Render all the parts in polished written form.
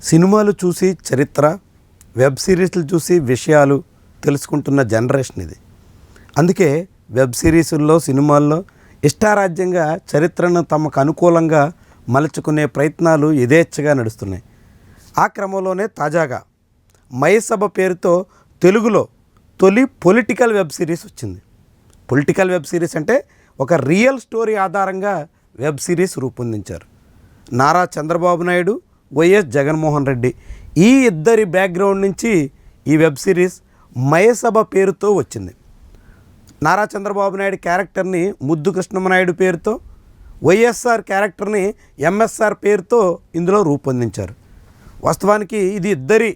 సినిమాలు చూసి చరిత్ర, వెబ్ సిరీస్లు చూసి విషయాలు తెలుసుకుంటున్న జనరేషన్ ఇది. అందుకే వెబ్ సిరీసుల్లో, సినిమాల్లో ఇష్టారాజ్యంగా చరిత్రను తమకు అనుకూలంగా మలుచుకునే ప్రయత్నాలు యథేచ్ఛగా నడుస్తున్నాయి. ఆ క్రమంలోనే తాజాగా మయసభ పేరుతో తెలుగులో తొలి పొలిటికల్ వెబ్ సిరీస్ వచ్చింది. పొలిటికల్ వెబ్ సిరీస్ అంటే ఒక రియల్ స్టోరీ ఆధారంగా వెబ్ సిరీస్ రూపొందించారు. నారా చంద్రబాబు నాయుడు, వైఎస్ జగన్మోహన్ రెడ్డి ఈ ఇద్దరి బ్యాక్గ్రౌండ్ నుంచి ఈ వెబ్ సిరీస్ మయసభ పేరుతో వచ్చింది. నారా చంద్రబాబు నాయుడు క్యారెక్టర్ని ముద్దు కృష్ణమనాయుడు పేరుతో, వైఎస్ఆర్ క్యారెక్టర్ని ఎంఎస్ఆర్ పేరుతో ఇందులో రూపొందించారు. వాస్తవానికి ఇది ఇద్దరి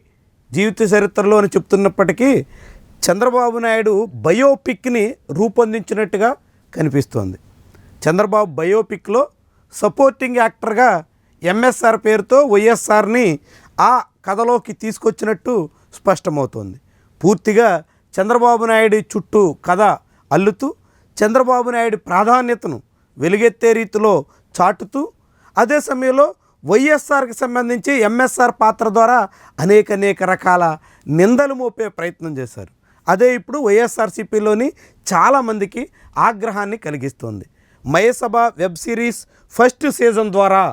జీవిత చరిత్రలో అని చెప్తున్నప్పటికీ చంద్రబాబు నాయుడు బయోపిక్ని రూపొందించినట్టుగా కనిపిస్తోంది. చంద్రబాబు బయోపిక్లో సపోర్టింగ్ యాక్టర్గా ఎంఎస్ఆర్ పేరుతో వైఎస్ఆర్ని ఆ కథలోకి తీసుకొచ్చినట్టు స్పష్టమవుతోంది. పూర్తిగా చంద్రబాబు నాయుడు చుట్టూ కథ అల్లుతూ, చంద్రబాబు నాయుడు ప్రాధాన్యతను వెలుగెత్తే రీతిలో చాటుతూ, అదే సమయంలో వైఎస్ఆర్కి సంబంధించి ఎంఎస్ఆర్ పాత్ర ద్వారా అనేక రకాల నిందలు మోపే ప్రయత్నం చేశారు. అదే ఇప్పుడు వైఎస్ఆర్సీపీలోని చాలామందికి ఆగ్రహాన్ని కలిగిస్తోంది. Mayasabha web series first season ద్వారా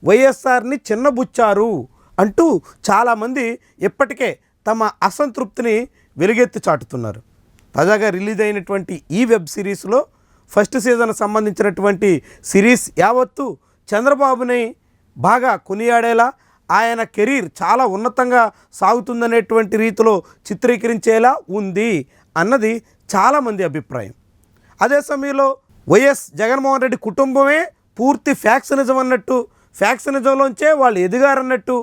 వైఎస్ఆర్ని చిన్నబుచ్చారు అంటూ చాలామంది ఇప్పటికే తమ అసంతృప్తిని వెలుగెత్తి చాటుతున్నారు. తాజాగా రిలీజ్ అయినటువంటి ఈ వెబ్ సిరీస్లో ఫస్ట్ సీజన్ సంబంధించినటువంటి సిరీస్ యావత్తు చంద్రబాబుని బాగా కొనియాడేలా, ఆయన కెరీర్ చాలా ఉన్నతంగా సాగుతుందనేటువంటి రీతిలో చిత్రీకరించేలా ఉంది అన్నది చాలామంది అభిప్రాయం. అదే సమయంలో వైఎస్ జగన్మోహన్ రెడ్డి కుటుంబమే పూర్తి ఫ్యాక్షనిజం అన్నట్టు, ఫ్యాక్షనిజంలోంచే వాళ్ళు ఎదిగారన్నట్టు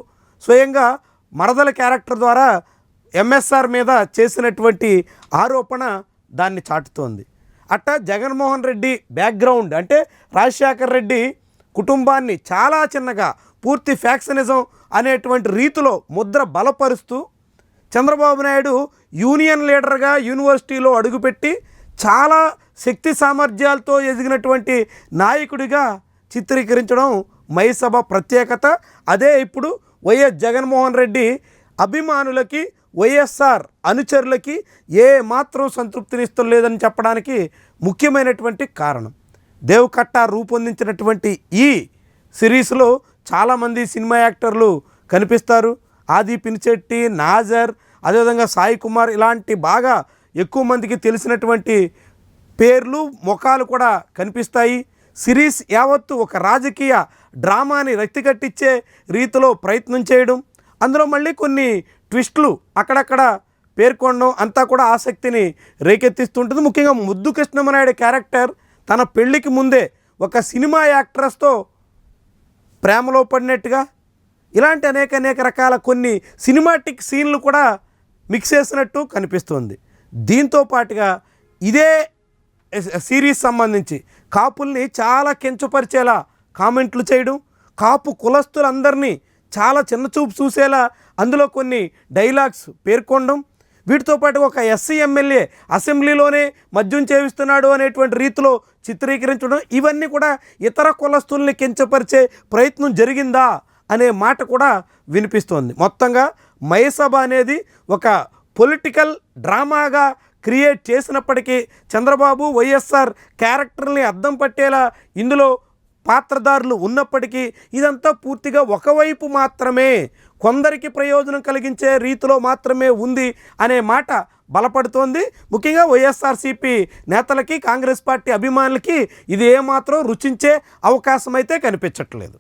స్వయంగా మరదల క్యారెక్టర్ ద్వారా ఎంఎస్ఆర్ మీద చేసినటువంటి ఆరోపణ దాన్ని చాటుతోంది. అట్టా జగన్మోహన్ రెడ్డి బ్యాక్గ్రౌండ్ అంటే రాజశేఖర రెడ్డి కుటుంబాన్ని చాలా చిన్నగా పూర్తి ఫ్యాక్షనిజం అనేటువంటి రీతిలో ముద్ర బలపరుస్తూ, చంద్రబాబు నాయుడు యూనియన్ లీడర్గా యూనివర్సిటీలో అడుగుపెట్టి చాలా శక్తి సామర్థ్యాలతో ఎదిగినటువంటి నాయకుడిగా చిత్రీకరించడం మయసభ ప్రత్యేకత. అదే ఇప్పుడు వైఎస్ జగన్మోహన్ రెడ్డి అభిమానులకి, వైఎస్ఆర్ అనుచరులకి ఏ మాత్రం సంతృప్తినిస్తూ లేదని చెప్పడానికి ముఖ్యమైనటువంటి కారణం. దేవ్ కట్టా రూపొందించినటువంటి ఈ సిరీస్లో చాలామంది సినిమా యాక్టర్లు కనిపిస్తారు. ఆది పినిశెట్టి, నాజర్, అదేవిధంగా సాయి కుమార్ ఇలాంటి బాగా ఎక్కువ మందికి తెలిసినటువంటి పేర్లు, ముఖాలు కూడా కనిపిస్తాయి. సిరీస్ యావత్తు ఒక రాజకీయ డ్రామాని రక్తికట్టించే రీతిలో ప్రయత్నం చేయడం, అందులో మళ్ళీ కొన్ని ట్విస్టులు అక్కడక్కడ పేర్కొనడం అంతా కూడా ఆసక్తిని రేకెత్తిస్తుంటుంది. ముఖ్యంగా ముద్దు కృష్ణమనాయుడు క్యారెక్టర్ తన పెళ్లికి ముందే ఒక సినిమా యాక్ట్రెస్తో ప్రేమలో పడినట్టుగా, ఇలాంటి అనేక రకాల కొన్ని సినిమాటిక్ సీన్లు కూడా మిక్స్ చేసినట్టు కనిపిస్తుంది. దీంతో పాటుగా ఇదే సిరీస్ సంబంధించి కాపుల్ని చాలా కించపరిచేలా కామెంట్లు చేయడం, కాపు కులస్తులందరినీ చాలా చిన్నచూపు చూసేలా అందులో కొన్ని డైలాగ్స్ పేర్కొనడం, వీటితో పాటు ఒక ఎస్సీ ఎమ్మెల్యే అసెంబ్లీలోనే మద్యం సేవిస్తున్నాడు అనేటువంటి రీతిలో చిత్రీకరించడం, ఇవన్నీ కూడా ఇతర కులస్తుల్ని కించపరిచే ప్రయత్నం జరిగిందా అనే మాట కూడా వినిపిస్తోంది. మొత్తంగా మయసభ అనేది ఒక పొలిటికల్ డ్రామాగా క్రియేట్ చేసినప్పటికీ చంద్రబాబు, వైఎస్ఆర్ క్యారెక్టర్ని అద్దం పట్టేలా ఇందులో పాత్రధారులు ఉన్నప్పటికీ ఇదంతా పూర్తిగా ఒకవైపు మాత్రమే, కొందరికి ప్రయోజనం కలిగించే రీతిలో మాత్రమే ఉంది అనే మాట బలపడుతోంది. ముఖ్యంగా వైఎస్ఆర్సీపీ నేతలకి, కాంగ్రెస్ పార్టీ అభిమానులకి ఇది ఏమాత్రం రుచించే అవకాశం అయితే కనిపించట్లేదు.